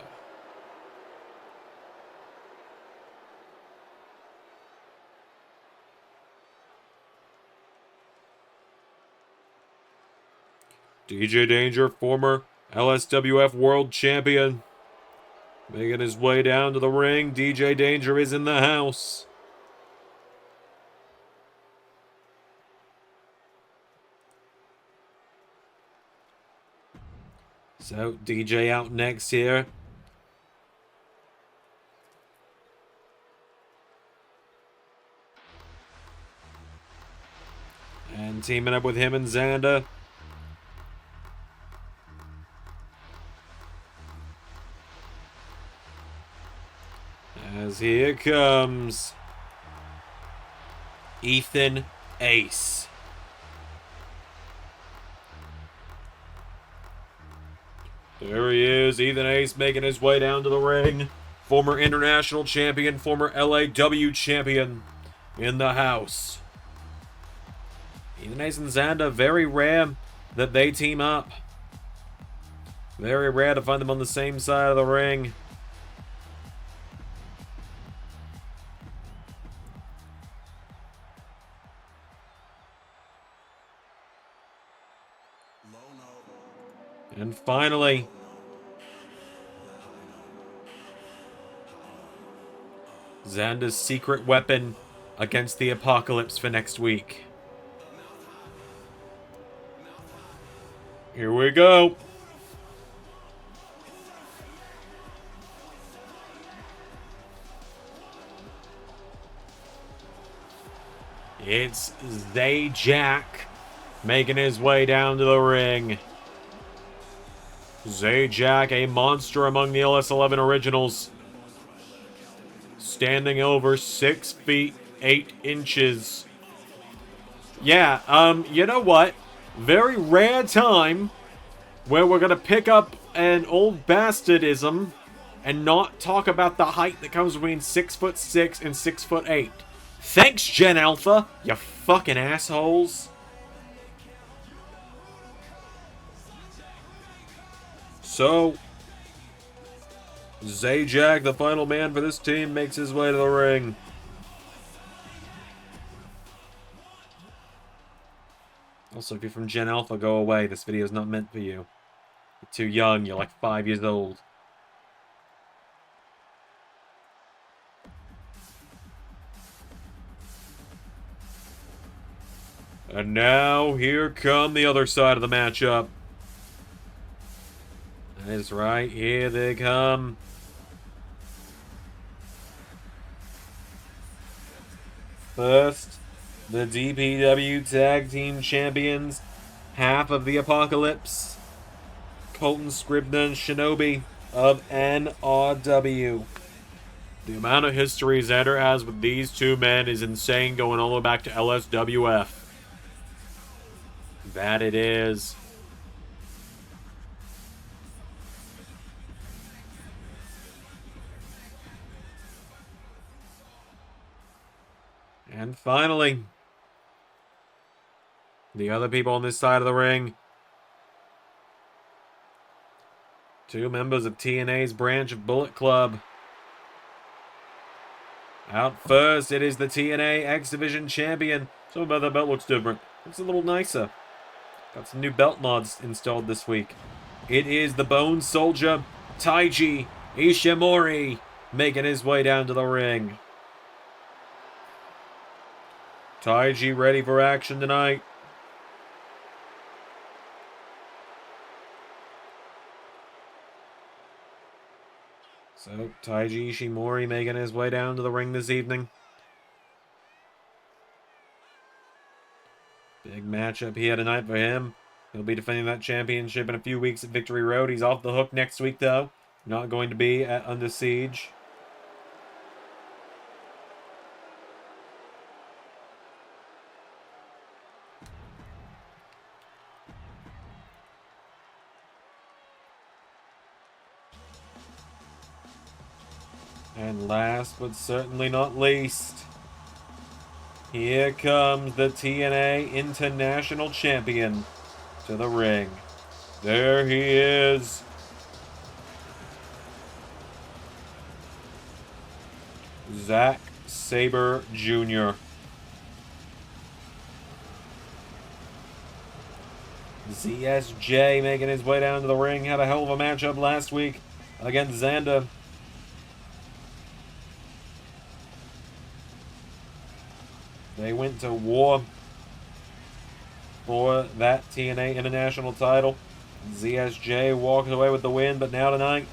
DJ Danger, former LSWF World Champion. Making his way down to the ring. DJ Danger is in the house. So, DJ out next here. And teaming up with him and Zander. As here comes Ethan Ace. There he is, Ethan Ace making his way down to the ring. Former international champion, former LAW champion in the house. Ethan Ace and Zander, very rare that they team up. Very rare to find them on the same side of the ring. And finally, Zander's secret weapon against the apocalypse for next week. Here we go. It's Zajac making his way down to the ring. Zajac, a monster among the LS11 originals. Standing over 6 feet 8 inches. Yeah, you know what? Very rare time where we're gonna pick up an old bastardism and not talk about the height that comes between 6'6" and 6'8". Thanks, Gen Alpha, you fucking assholes. So, Zajac, the final man for this team, makes his way to the ring. Also, if you're from Gen Alpha, go away. This video is not meant for you. You're too young. You're like 5 years old. And now, here come the other side of the matchup. That is right. Here they come. First, the DPW Tag Team Champions, half of the Apocalypse, Colton Scribner and Shinobi of NRW. The amount of history Zander has with these two men is insane, going all the way back to LSWF. That it is. And finally, the other people on this side of the ring. Two members of TNA's branch of Bullet Club. Out first, it is the TNA X Division Champion. Something about that belt looks different. Looks a little nicer. Got some new belt mods installed this week. It is the Bone Soldier, Taiji Ishimori, making his way down to the ring. Taiji ready for action tonight. So, Taiji Ishimori making his way down to the ring this evening. Big matchup here tonight for him. He'll be defending that championship in a few weeks at Victory Road. He's off the hook next week, though. Not going to be at Under Siege. And last but certainly not least, here comes the TNA International Champion to the ring. There he is. Zack Sabre Jr. ZSJ making his way down to the ring. Had a hell of a matchup last week against Zander. They went to war for that TNA International title. ZSJ walks away with the win, but now tonight,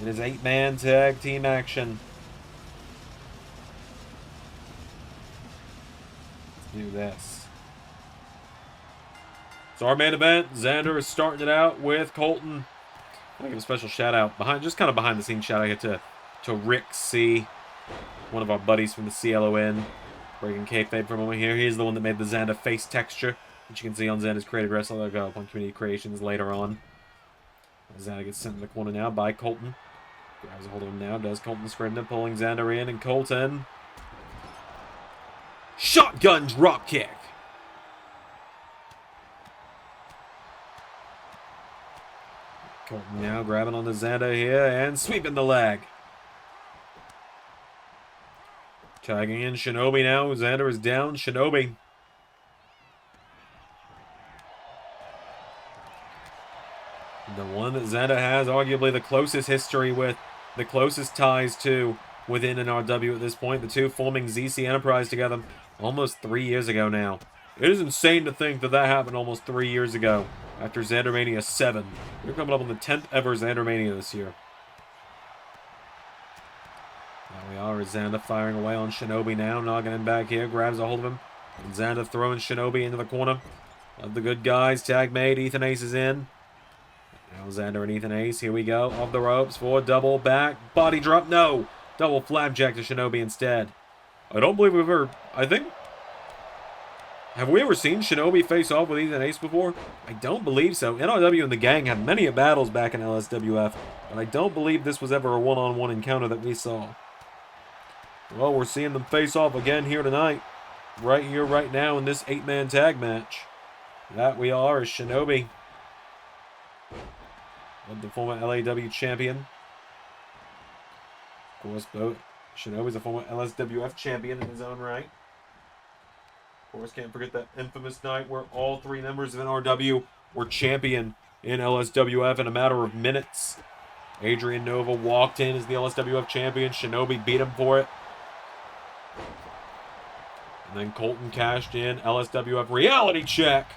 it is 8-man tag team action. Let's do this. So our main event, Zander is starting it out with Colton. I give a special shout out, just kind of behind the scenes shout out to Rick C, one of our buddies from the CLON. Breaking kayfabe for a moment here. He's the one that made the Zander face texture, which you can see on Zander's Creative Wrestling logo on Community Creations later on. Zander gets sent in the corner now by Colton. Grabs a hold of him now. Does Colton sprint and pulling Zander in, and Colton. Shotgun drop kick. Colton now grabbing on the Zander here and sweeping the leg. Tagging in Shinobi now. Zander is down. Shinobi. The one that Zander has arguably the closest history with, the closest ties to within NRW at this point. The two forming ZC Enterprise together almost 3 years ago now. It is insane to think that that happened almost 3 years ago after Zandermania 7. We're coming up on the 10th ever Zandermania this year. There we are, Zander firing away on Shinobi now, knocking him back here, grabs a hold of him. And Zander throwing Shinobi into the corner. Of the good guys, tag made, Ethan Ace is in. Now Zander and Ethan Ace, here we go, off the ropes for double back, body drop, no! Double flapjack to Shinobi instead. I don't believe we've ever, have we ever seen Shinobi face off with Ethan Ace before? I don't believe so. NRW and the gang had many battles back in LSWF, but I don't believe this was ever a one-on-one encounter that we saw. Well, we're seeing them face off again here tonight. Right here, right now in this 8-man tag match. That we are is Shinobi. The former LAW champion. Of course, both Shinobi's a former LSWF champion in his own right. Of course, can't forget that infamous night where all 3 members of NRW were champion in LSWF in a matter of minutes. Adrian Nova walked in as the LSWF champion. Shinobi beat him for it. And then Colton cashed in LSWF reality check.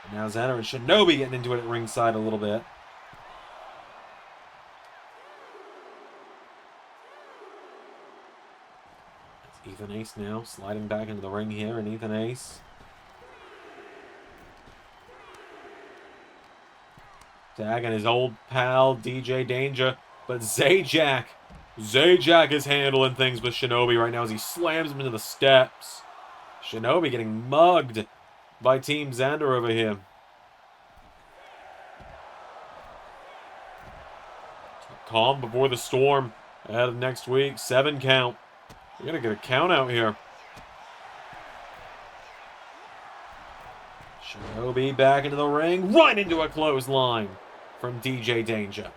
And now Zander and Shinobi getting into it at ringside a little bit. That's Ethan Ace now sliding back into the ring here, and Ethan Ace tagging his old pal DJ Danger, but Zajac is handling things with Shinobi right now as he slams him into the steps. Shinobi getting mugged by Team Zander over here. Calm before the storm ahead of next week. 7 count. We're going to get a count out here. Shinobi back into the ring. Right into a clothesline from DJ Danger.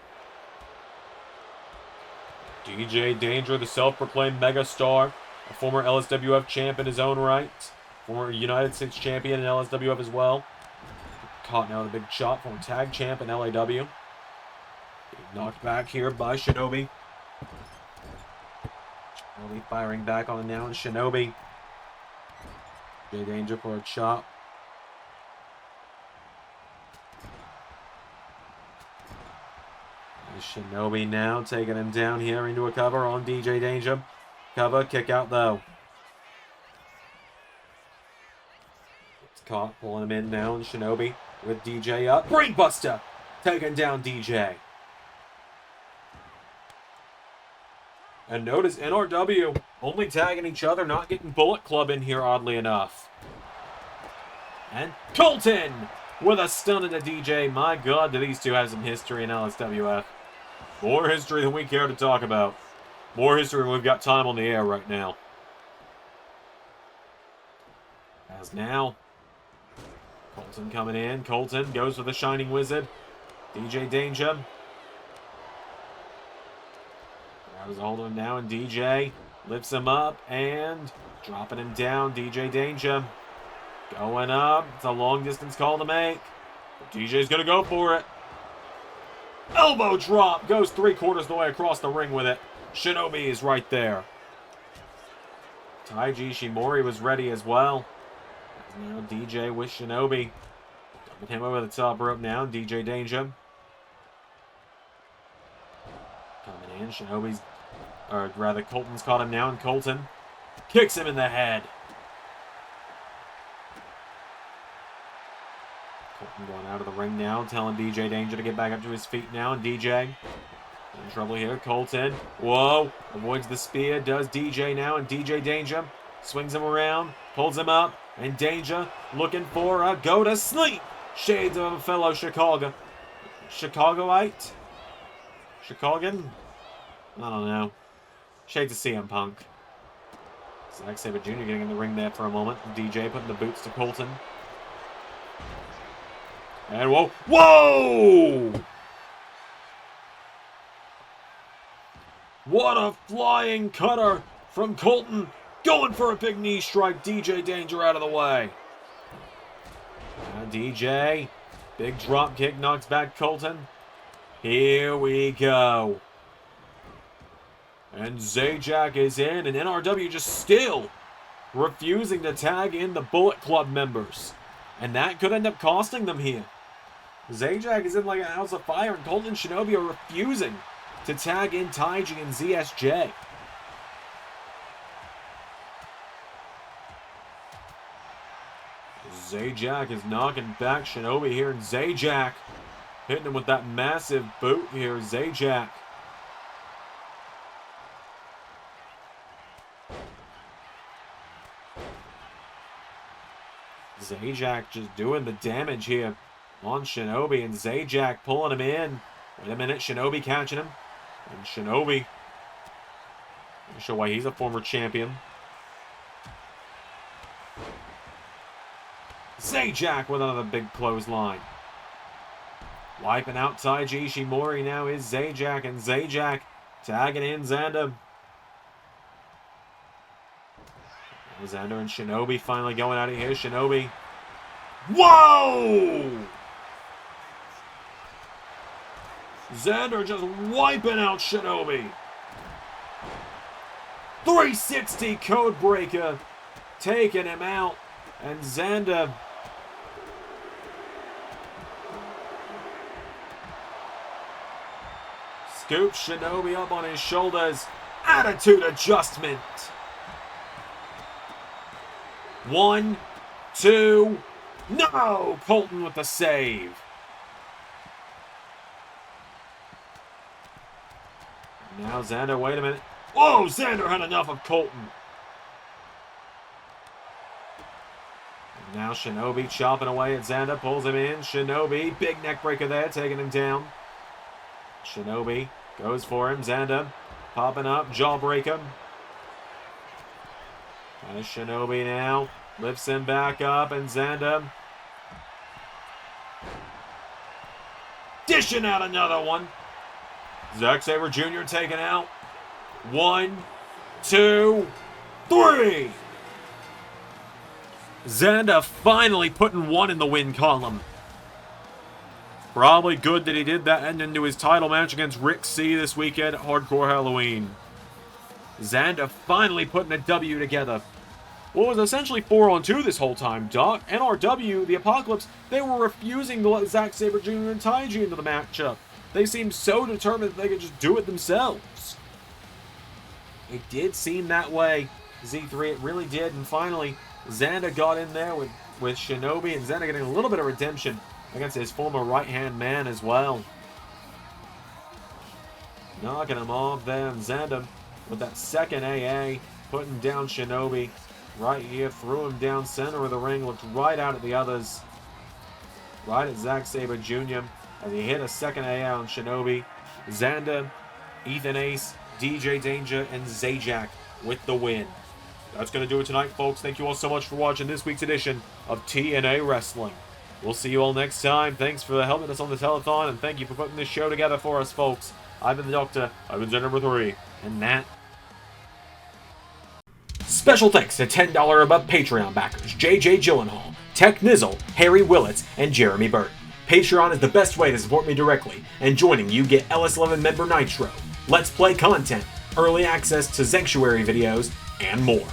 DJ Danger, the self-proclaimed megastar, a former LSWF champ in his own right, former United States champion in LSWF as well. Caught now with a big shot, former tag champ in LAW. Knocked back here by Shinobi. Shinobi firing back on him now, and Shinobi. DJ Danger for a chop. Shinobi now taking him down here into a cover on DJ Danger. Cover, kick out though. Caught pulling him in now, and Shinobi with DJ up. Brainbuster! Taking down DJ. And notice NRW only tagging each other, not getting Bullet Club in here, oddly enough. And Colton with a stun into DJ. My God, do these two have some history in LSWF. More history than we care to talk about. More history than we've got time on the air right now. As now, Colton coming in. Colton goes for the Shining Wizard. DJ Danger. Grabs a hold of him now, and DJ lifts him up and dropping him down. DJ Danger going up. It's a long distance call to make. But DJ's going to go for it. Elbow drop. Goes 3/4 of the way across the ring with it. Shinobi is right there. Taiji Ishimori was ready as well. Now DJ with Shinobi. Dumping him over the top rope now. DJ Danger. Coming in. Shinobi's, or rather Colton's caught him now, and Colton kicks him in the head. Colton going out of the ring now, telling DJ Danger to get back up to his feet now, and DJ in trouble here. Colton, whoa, avoids the spear, does DJ now, and DJ Danger swings him around, pulls him up, and Danger looking for a go to sleep. Shades of a fellow Chicagoite? Chicagoan? I don't know. Shades of CM Punk. Zack Sabre Jr. getting in the ring there for a moment. DJ putting the boots to Colton. And whoa. Whoa! What a flying cutter from Colton. Going for a big knee strike. DJ Danger out of the way. Now DJ. Big drop kick knocks back Colton. Here we go. And Zajac is in, and NRW just still refusing to tag in the Bullet Club members. And that could end up costing them here. Zajac is in like a house of fire, and Colton and Shinobi are refusing to tag in Taiji and ZSJ. Zajac is knocking back Shinobi here, and Zajac hitting him with that massive boot here. Zajac. Zajac just doing the damage here on Shinobi, and Zajac pulling him in. Wait a minute, Shinobi catching him. And Shinobi, not sure why he's a former champion. Zajac with another big clothesline. Wiping out Taiji Ishimori now is Zajac, and Zajac tagging in Zander. Zander and Shinobi finally going out of here. Shinobi. Whoa! Zander just wiping out Shinobi. 360 code breaker. Taking him out. And Zander. Scoops Shinobi up on his shoulders. Attitude adjustment. 1, 2, no! Colton with the save. Now Zander, wait a minute. Whoa, Zander had enough of Colton. And now Shinobi chopping away at Zander, pulls him in. Shinobi, big neck breaker there, taking him down. Shinobi goes for him. Zander popping up, jawbreaker. And Shinobi now lifts him back up, and Zander dishing out another one. Zack Sabre Jr. taken out. 1, 2, 3. Zander finally putting one in the win column. Probably good that he did that and into his title match against Rick C this weekend at Hardcore Halloween. Zander finally putting a W together. What was essentially 4-on-2 this whole time, Doc. NRW, the Apocalypse, they were refusing to let Zack Sabre Jr. and Taiji into the matchup. They seemed so determined that they could just do it themselves. It did seem that way, Z3, it really did. And finally, Zander got in there with with Shinobi and Zander getting a little bit of redemption against his former right-hand man as well. Knocking him off there, and Zander with that second AA, putting down Shinobi right here, threw him down center of the ring, looked right out at the others, right at Zack Sabre Jr. as he hit a second AA on Shinobi. Zander, Ethan Ace, DJ Danger, and Zajac with the win. That's going to do it tonight, folks. Thank you all so much for watching this week's edition of TNA Wrestling. We'll see you all next time. Thanks for helping us on the telethon, and thank you for putting this show together for us, folks. I've been the Doctor, I've been Zander #3, and that. Special thanks to $10 above Patreon backers JJ Gyllenhaal, Tech Nizzle, Harry Willetts, and Jeremy Burt. Patreon is the best way to support me directly, and joining you get LS11 member Nitro, Let's Play content, early access to Sanctuary videos, and more.